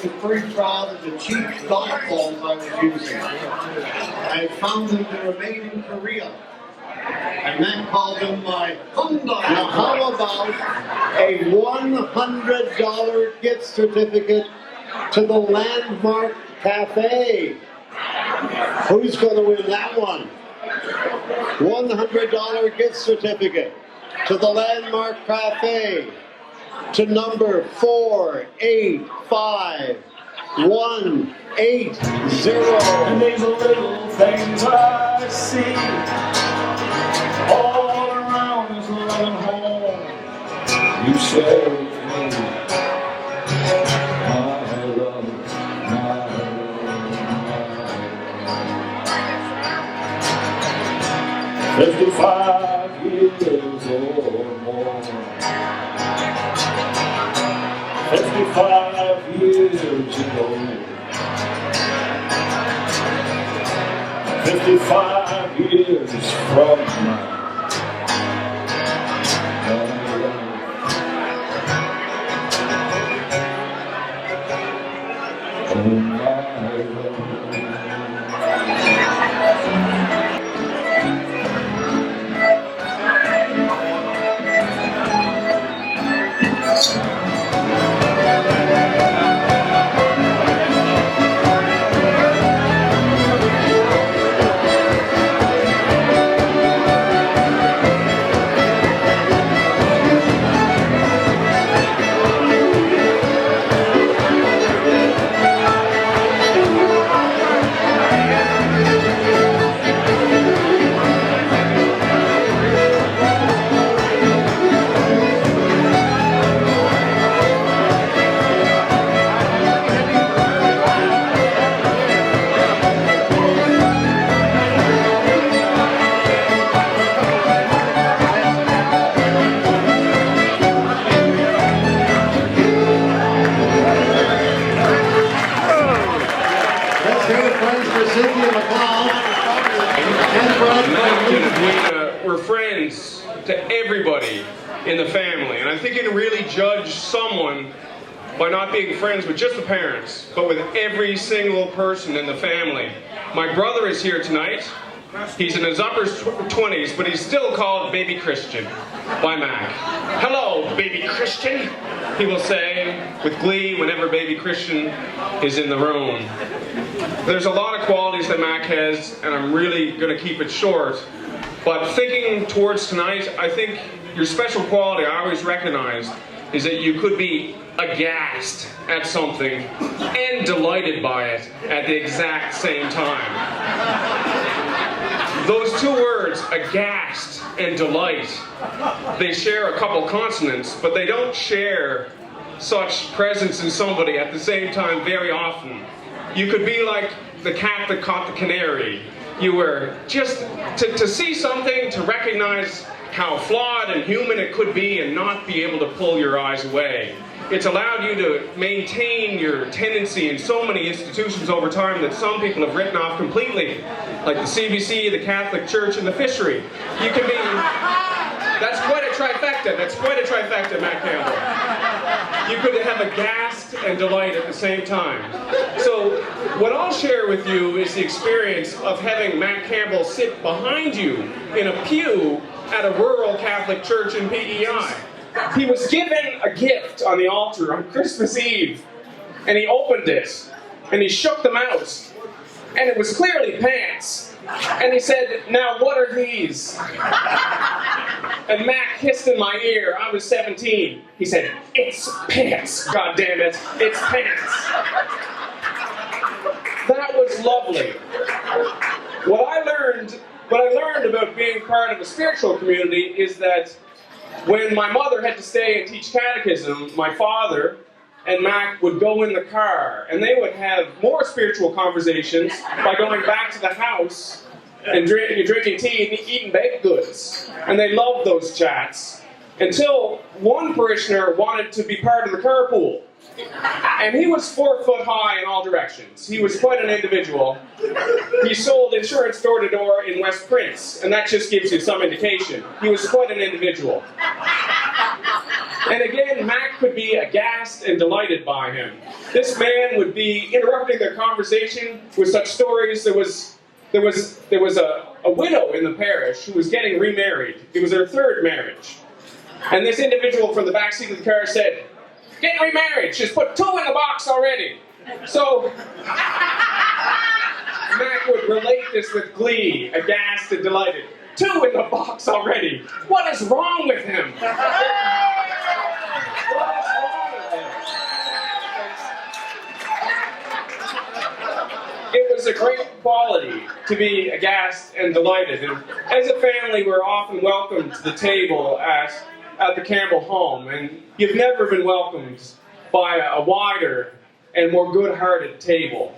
was very proud of the cheap golf balls I was using. I found them to remain in Korea. And Mac called them my Hyundai. Now how about a $100 gift certificate to the Landmark Cafe? Who's going to win that one? $100 gift certificate to the Landmark Cafe, to number 485180. And these little things I see all around this loving home. You say me, my love, my love. 55 years or more. 55 years ago. 55 years from now. Oh, my love. We're friends to everybody in the family, and I think you can really judge someone by not being friends with just the parents, but with every single person in the family. My brother is here tonight. He's in his upper 20s, but he's still called Baby Christian by Mac. Hello, Baby Christian, he will say with glee whenever Baby Christian is in the room. There's a lot of qualities that Mac has, and I'm really going to keep it short. But thinking towards tonight, I think your special quality I always recognized is that you could be aghast at something and delighted by it at the exact same time. Those two words, aghast and delight, they share a couple consonants, but they don't share such presence in somebody at the same time very often. You could be like the cat that caught the canary. You were just to see something, to recognize how flawed and human it could be and not be able to pull your eyes away. It's allowed you to maintain your tendency in so many institutions over time that some people have written off completely, like the CBC, the Catholic Church, and the fishery. You can be... That's quite a trifecta. That's quite a trifecta, Mac Campbell. You could have aghast and delight at the same time. So what I'll share with you is the experience of having Mac Campbell sit behind you in a pew at a rural Catholic church in PEI. He was given a gift on the altar on Christmas Eve, and he opened it, and he shook them out, and it was clearly pants. And he said, "Now what are these?" And Mac hissed in my ear. I was 17. He said, "It's pants, God damn it, it's pants." That was lovely. What I learned about being part of a spiritual community is that when my mother had to stay and teach catechism, my father and Mac would go in the car, and they would have more spiritual conversations by going back to the house and drinking tea and eating baked goods. And they loved those chats, until one parishioner wanted to be part of the carpool. And he was 4 foot high in all directions. He was quite an individual. He sold insurance door to door in West Prince, and that just gives you some indication. He was quite an individual. And again, Mac could be aghast and delighted by him. This man would be interrupting their conversation with such stories. There was a widow in the parish who was getting remarried. It was her third marriage. And this individual from the back seat of the car said, "Getting remarried. She's put 2 in the box already." So Mac would relate this with glee, aghast and delighted. 2 in the box already. What is wrong with him? It was a great quality to be aghast and delighted. And as a family, we're often welcomed to the table at the Campbell home. And you've never been welcomed by a wider and more good-hearted table.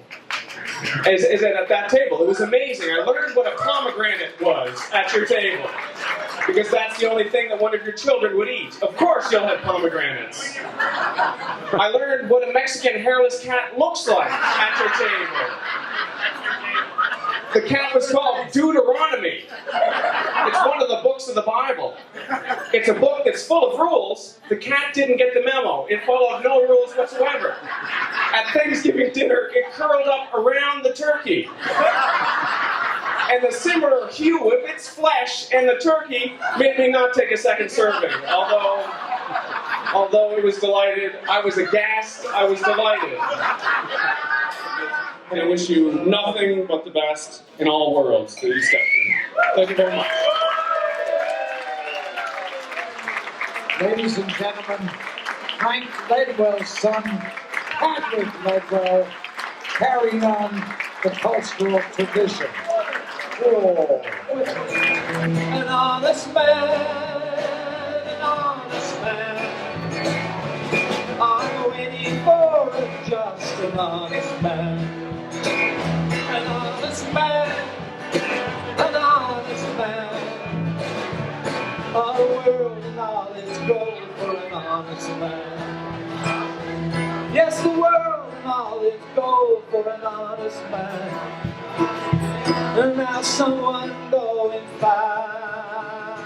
As at that table. It was amazing. I learned what a pomegranate was at your table. Because that's the only thing that one of your children would eat. Of course you'll have pomegranates. I learned what a Mexican hairless cat looks like at your table. The cat was called Deuteronomy. It's one of the books of the Bible. It's a book that's full of rules. The cat didn't get the memo. It followed no rules whatsoever. At Thanksgiving dinner, it curled up around the turkey. And the similar hue of its flesh and the turkey made me not take a second serving. Although it was delighted, I was aghast, I was delighted. And I wish you nothing but the best in all worlds that you stepped in. Thank you very much. Ladies and gentlemen, Frank Ledwell's son, Patrick Ledwell, carrying on the cultural tradition. Oh. An honest man, I'm waiting for just an honest man. An honest man, our world and all its gold for an honest man. Yes, the world and all its gold for an honest man. And now someone go and find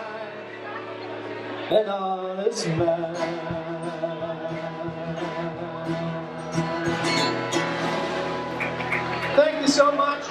an honest man. Thank you so much.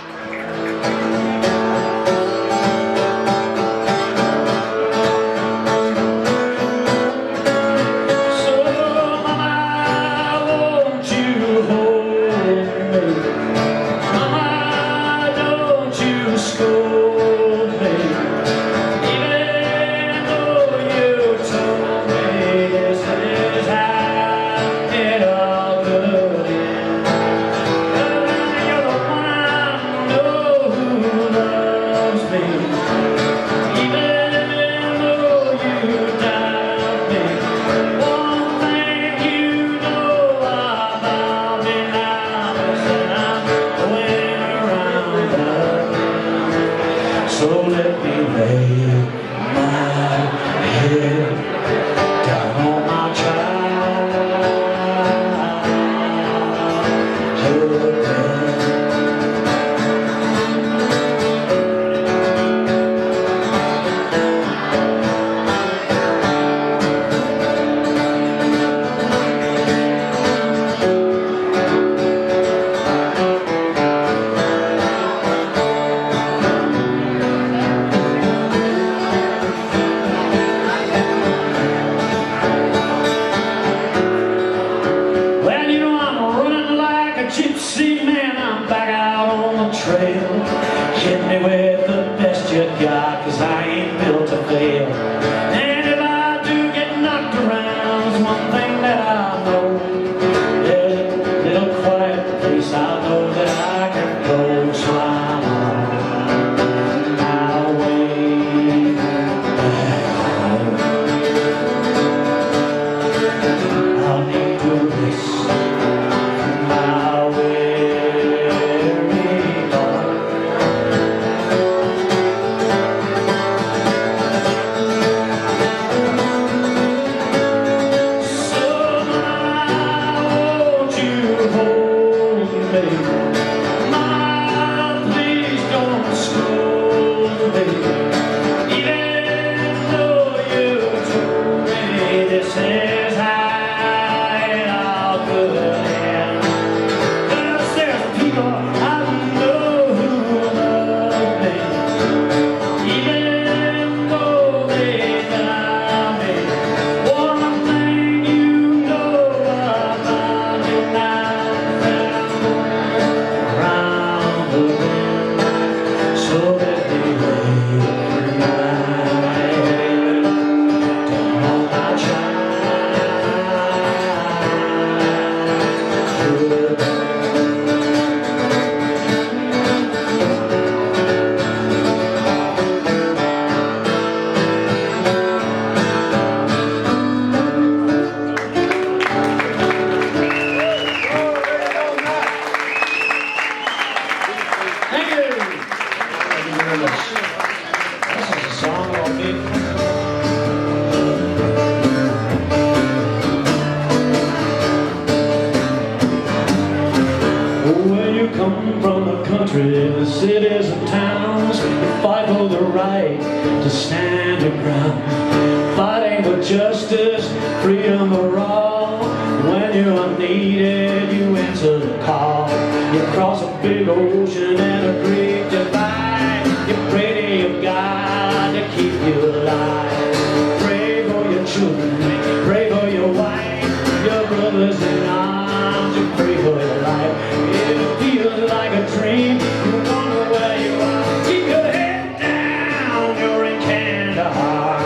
very much. This is a song about me. When you come from the country, the cities and towns, you fight for the right to stand your ground, fighting for justice, freedom for all. When you are needed, you answer the call. You cross a big ocean and a great divide. You pray to your God to keep you alive. Pray for your children, pray for your wife, your brothers in arms, you pray for your life. It feels like a dream, you wonder where you are. Keep your head down, you're in Kandahar.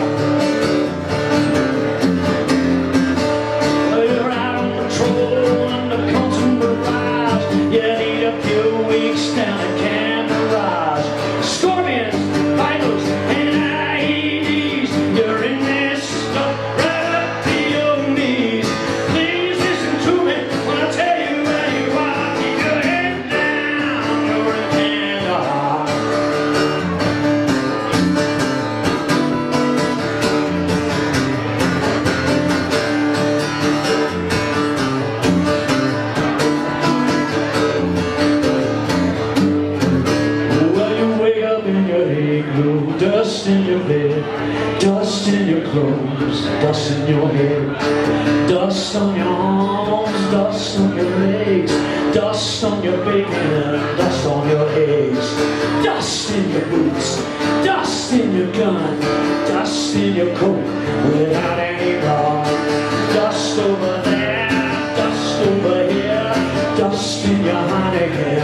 Well, you're out on patrol under constant barrage. You need a few weeks down in Camarage. Scorpions, vipers, and IEDs, you're in this stuff right up to your knees. Please listen to me when I tell you where you are. Keep your head down, you're in Kandahar. Well, you wake up in your igloo, dust in your bed, dust in your clothes, dust in your head, dust on your arms, dust on your legs, dust on your bacon, dust on your eggs, dust in your boots, dust in your gun, dust in your coat without any bra, dust over there, dust over here, dust in your Heineken,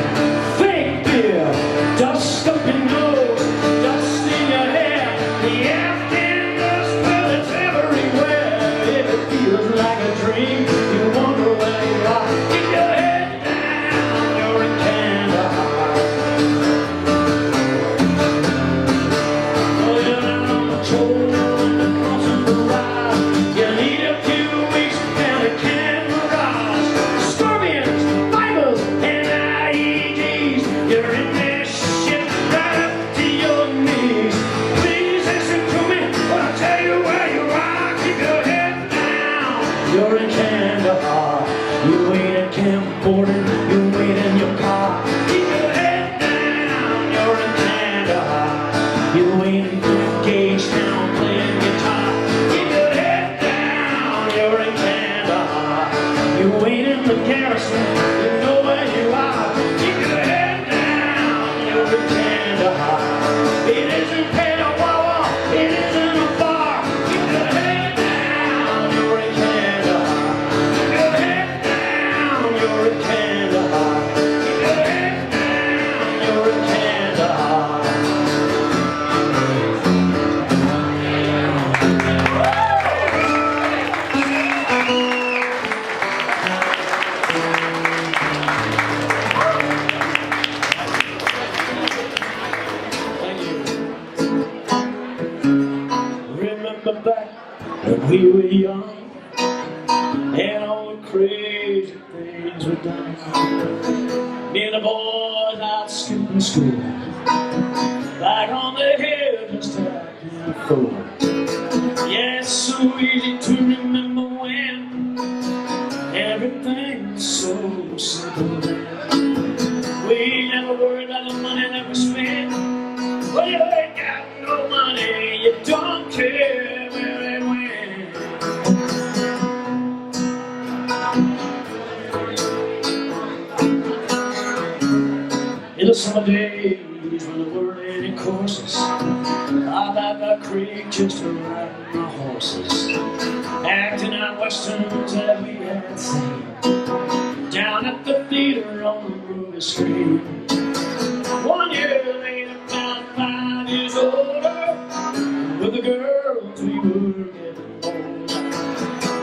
fake beer, dust up your nose, dust in your hair, the Afghan dust, well, it's everywhere. If it feels like a dream, you wonder where you are. Keep your head down, you're in Kandahar. Oh, you're out on patrol under constant barrage. You need a few weeks down at Camarage. Scorpions, vipers, and IEDs, you're in this shit right up to your knees. Please listen to me when I tell you where you are. Keep your head down, you're in Kandahar. You ain't at Camp Borden, you ain't in your car. Keep your head down, you're in Kandahar. You ain't in Gagetown playing guitar. Keep your head down, you're in Kandahar. You ain't in the garrison, you know where you are. Keep your head down, you're in Kandahar. It isn't Petawawa, it isn't a bar. Keep your head down, you're in Kandahar. Keep your head down, you're in Kandahar. Keep your head down, you're in Kandahar. Thank you. Remember back when we were young and all the crazy things were done. Me and the boys out skipping school, back on the hill just acting a fool. Yeah, it's so easy to remember when everything was so simple then. We never worried about the money that we spent. Well, you ain't got no money, you don't care where it went. In the summer days when there weren't any courses, I'd at the creek just to ride my horses, acting out westerns that we had seen, down at the theater on the movie screen. 1 year later, about 5 years older, with the girls we were getting older.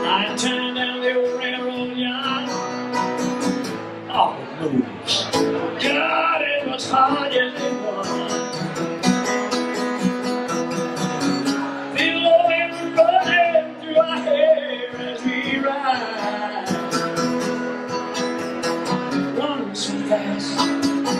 I turned down the old railroad yard, all the moves. God, it was hard as it was. Feel the wind running through our hair as we ride, running so fast.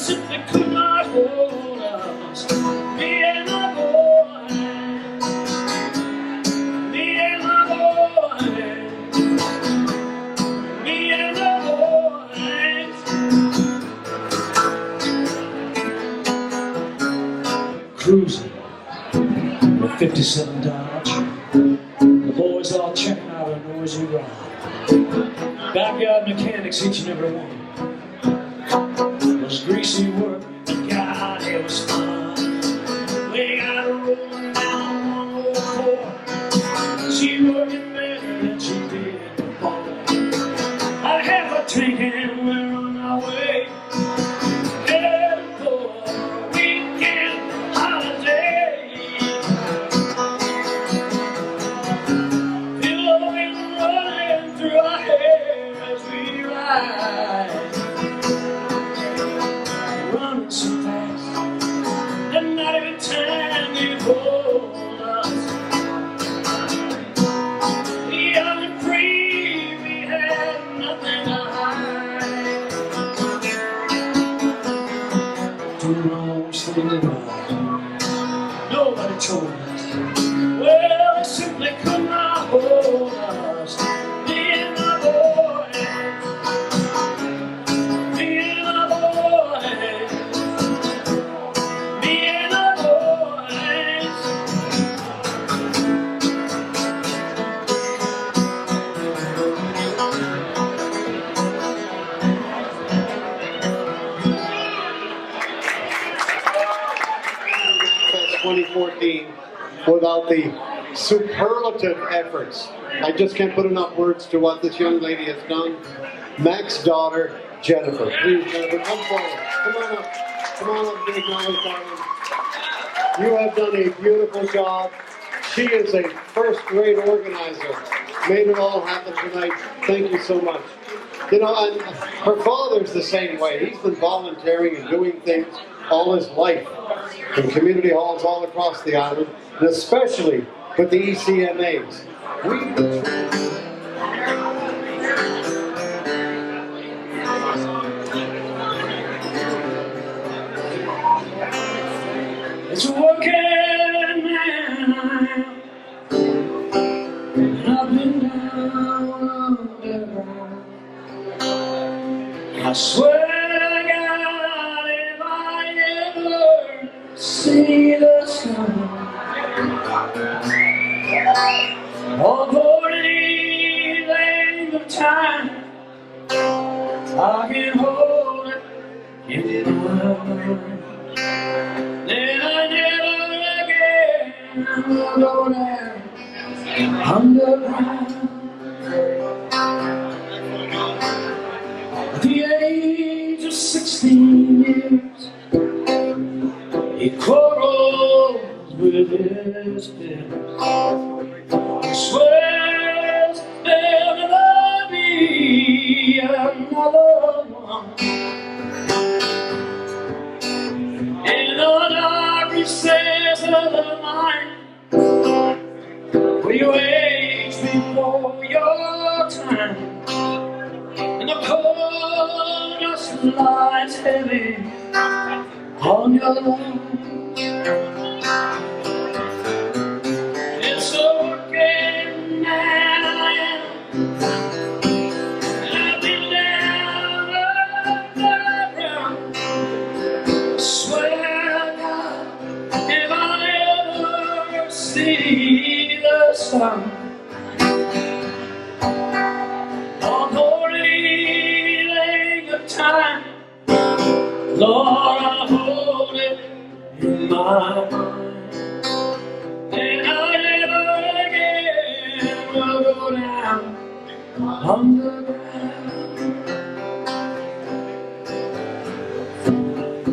simply could not hold us. Me and my boy, me and my boy, me and the boys. Cruising in a 57 Dodge. The boys all checking out a noisy ride. Backyard mechanics, each and every one. It was greasy work, but God, it was fun. We got her rolling down 104. She working better than she did before. I have a tank and we're on our way. Headed for a weekend holiday. Flowing, running through our hair as we ride. Running so fast, and not even time to hold us. Young and free, we had nothing to hide. Too long staying alive. Nobody told us. Well, they simply could not hold us. Me and my boy, me and my boy, me and the boys. Macfest 2014 without the superlative efforts. I just can't put enough words to what this young lady has done. Mac's daughter, Jennifer. Please, Jennifer, come forward. Come on up. Come on up, big darling. You have done a beautiful job. She is a first-rate organizer. Made it all happen tonight. Thank you so much. You know, and her father's the same way. He's been volunteering and doing things all his life in community halls all across the island, and especially with the ECMAs. It's a working man, and I've been down underground. I swear to God, if I ever see the sun, or for any length of time, I can hold it in my mind. Then I never again will go down underground. At the age of 16 years, he quarrels with his peers. He swears there'll never be another one. In the dark recess of the mind, where you age before your time, and the cold dust lies heavy on your lungs. It's a working man I am. I've been down underground. Swear to God, if I ever see the sun, on holy length of time, Lord, I hold it in my mind. And I never again will go down underground.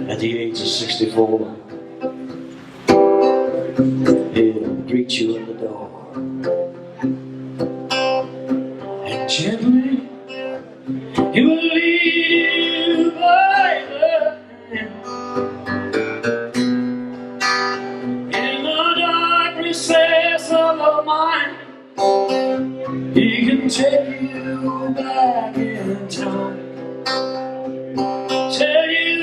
At the age of 64, he'll greet you at the door, and gently he will lead you by the hand. In the dark recess of the mind, he can take you back in time, tell you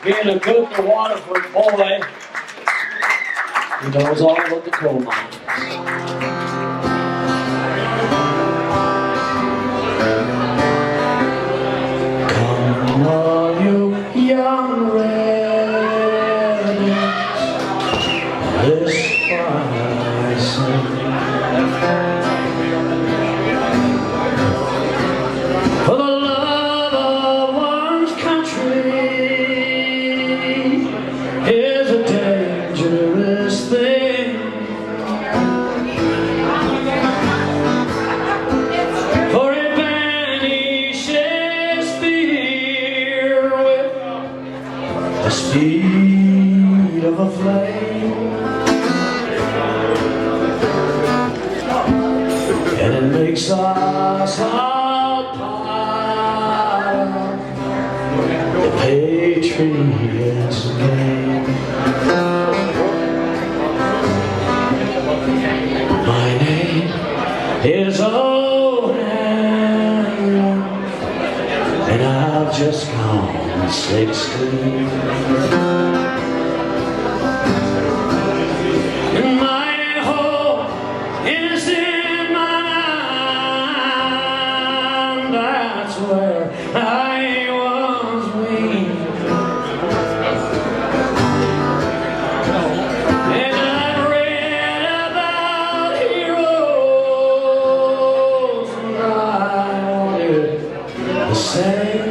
being a good to Waterford boy, he knows all about the coal mines. Come on, you young rednecks, this fine sun. For the love of one's country is a dangerous thing. For it banishes fear with the speed of a flame, and it makes us all part of the Patriots game. My name is O'Hara, and I've just gone 16. And my hope is in my mind. That's where I was weak. And I've read about heroes, and I wanted the same.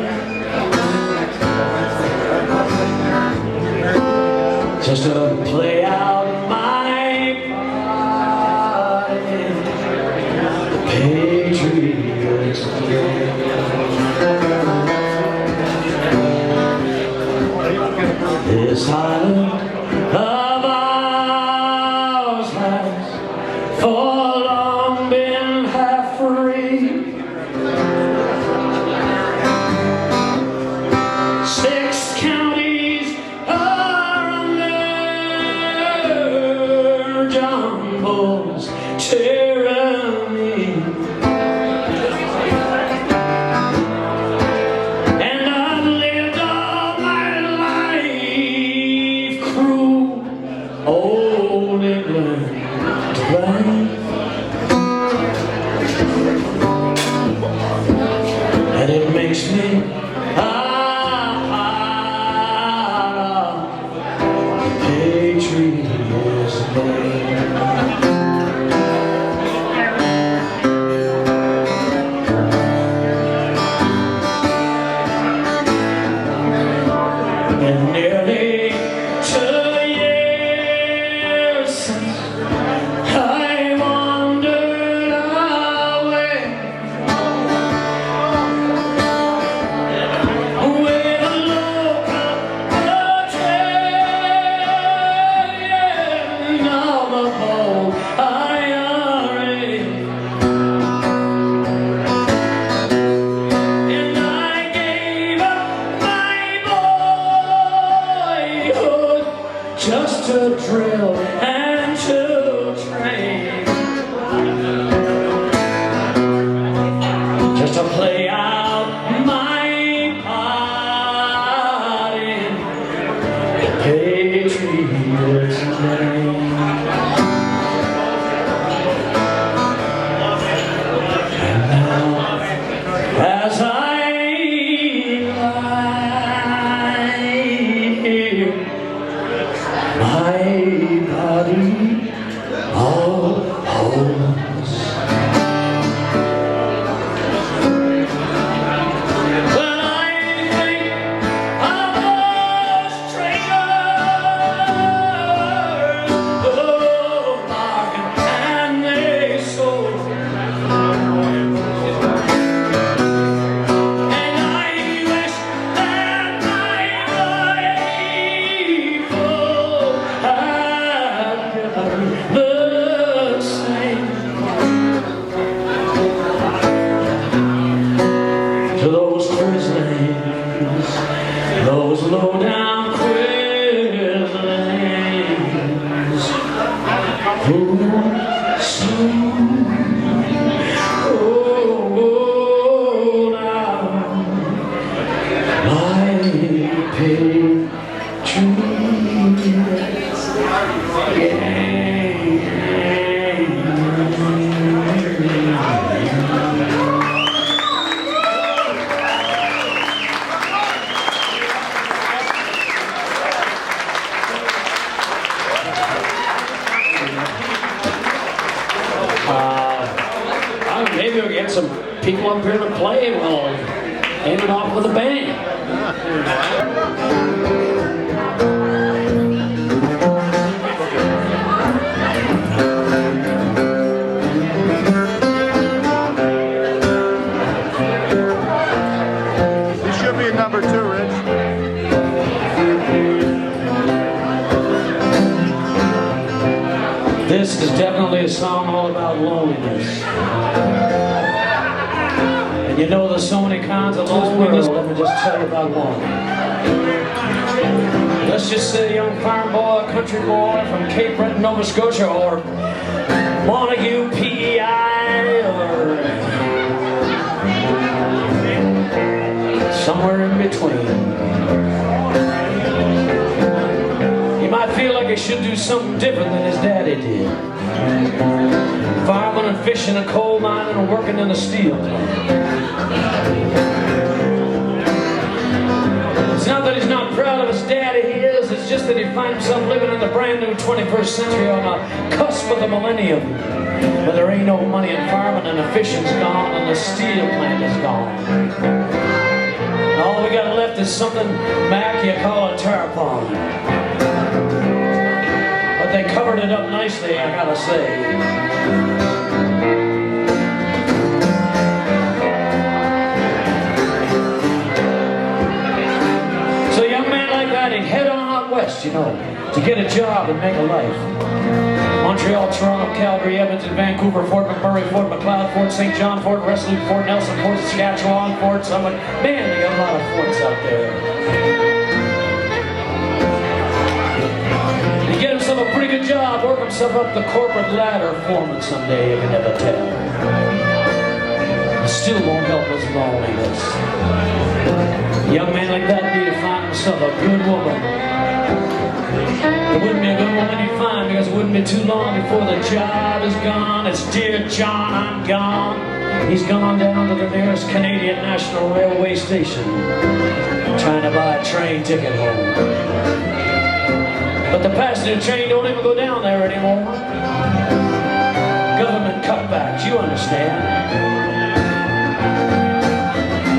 Just to play out my part in the Patriots game. This island of ours has for long been half free. 6 counties are under John Bull's tyranny, and I've lived all my life cruel old England to blame. And it makes me a part of the Patriots game. And nearly 2 years since I wandered away with a local portrait of a bold IRA. And I gave up my boyhood just to drill and to train, just to play out my part in the Patriots game. And now, as I lie here, my body all holds. When I think of those traitors who bargained and they sold, and I wish that my rifle had done the same. To those Chrislanes, those low-down Chrislanes, who soon hold out my pain. right, well, end it off with a bang. This should be a number 2, Rich. This is definitely a song all about loneliness. And you know there's so many kinds of loneliness. Let me just tell you about one. Let's just say a young farm boy, a country boy from Cape Breton, Nova Scotia, or Montague, PEI, or somewhere in between. He might feel like he should do something different than his daddy did. Farming and fishing and coal mining and working in the steel plant. It's not that he's not proud of his daddy, he is. It's just that he finds himself living in the brand new 21st century on the cusp of the millennium. But there ain't no money in farming, and the fishing's gone, and the steel plant is gone. And all we got left is something, Mac, you call a tarpon. But they covered it up nicely, I gotta say. So a young man like that, he'd head on out west, you know, to get a job and make a life. Montreal, Toronto, Calgary, Edmonton, Vancouver, Fort McMurray, Fort McLeod, Fort St. John, Fort Resolute, Fort Nelson, Fort Saskatchewan, Fort Summit. Man, they got a lot of forts out there. He get himself a pretty good job, work himself up the corporate ladder, foreman someday, you can never tell. It still won't help his loneliness. A young man like that need to find himself a good woman. It wouldn't be a good woman he'd find, because it wouldn't be too long before the job is gone. It's dear John, I'm gone. He's gone down to the nearest Canadian National Railway station, trying to buy a train ticket home. But the passenger train don't even go down there anymore. Government cutbacks, you understand.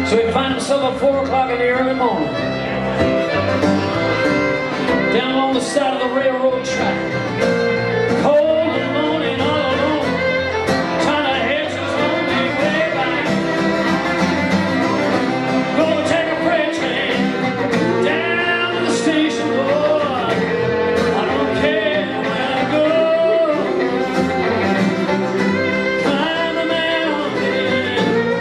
So he'd find himself at 4 o'clock in the early morning, down along the side of the railroad track, cold and lonely and all alone, trying to hitch his lonely way back. Gonna take a freight train down to the station, boy. I don't care where I go. Climb the mountain,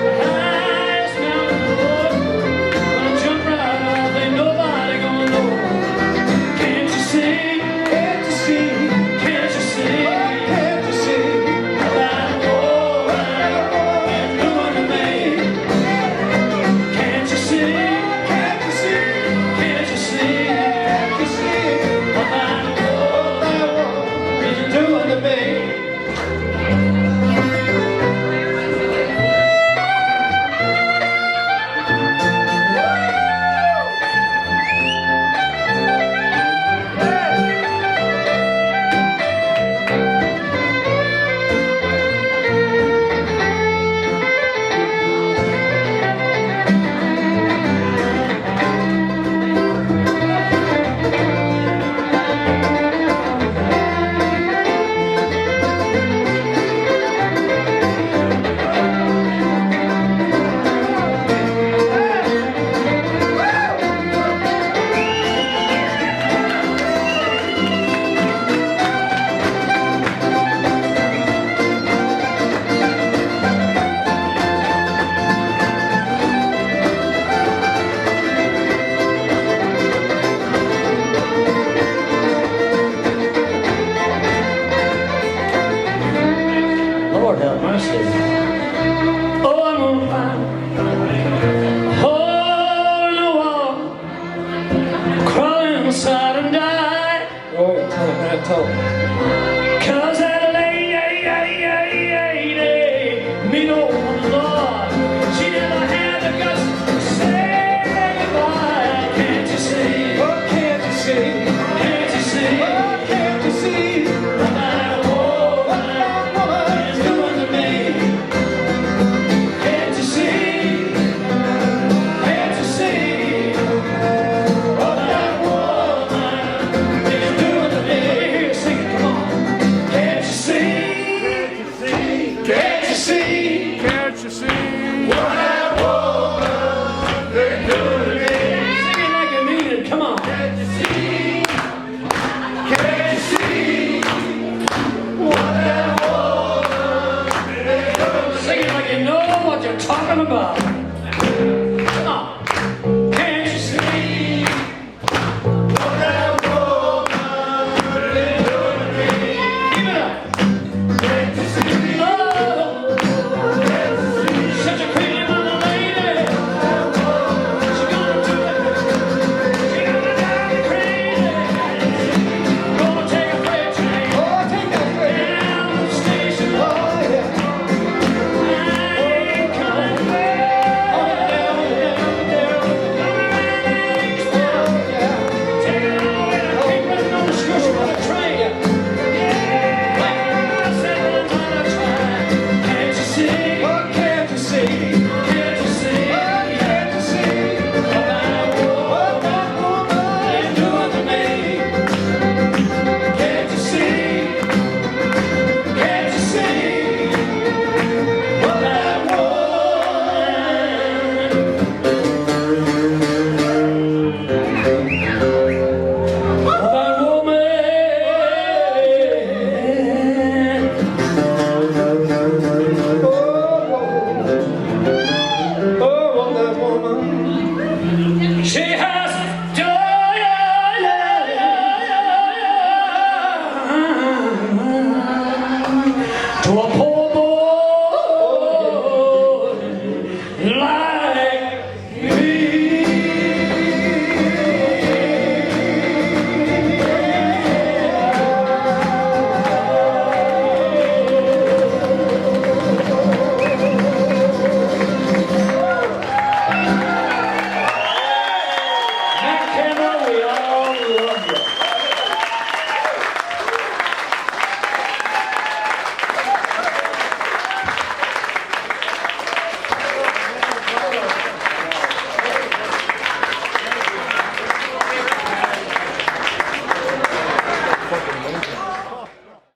the highest mountain road. Gonna jump right off, ain't nobody gonna know. Can't you see? Can't you see? Can't you see? Can't you see? That old man is doing to me. Can't you see? Can't you see? Can't you see? Can't you see? What that old man is doing to me. Lord have mercy. Oh, I'm gonna find a hole in the wall, crawl inside and die. Oh, tell him. 'Cause that lady, me no Lord, she never had the guts to say goodbye. Can't you see? Oh, can't you see? Can't you see? Oh, can't you see? What that old man is doing to me? Can't you see? Thank you.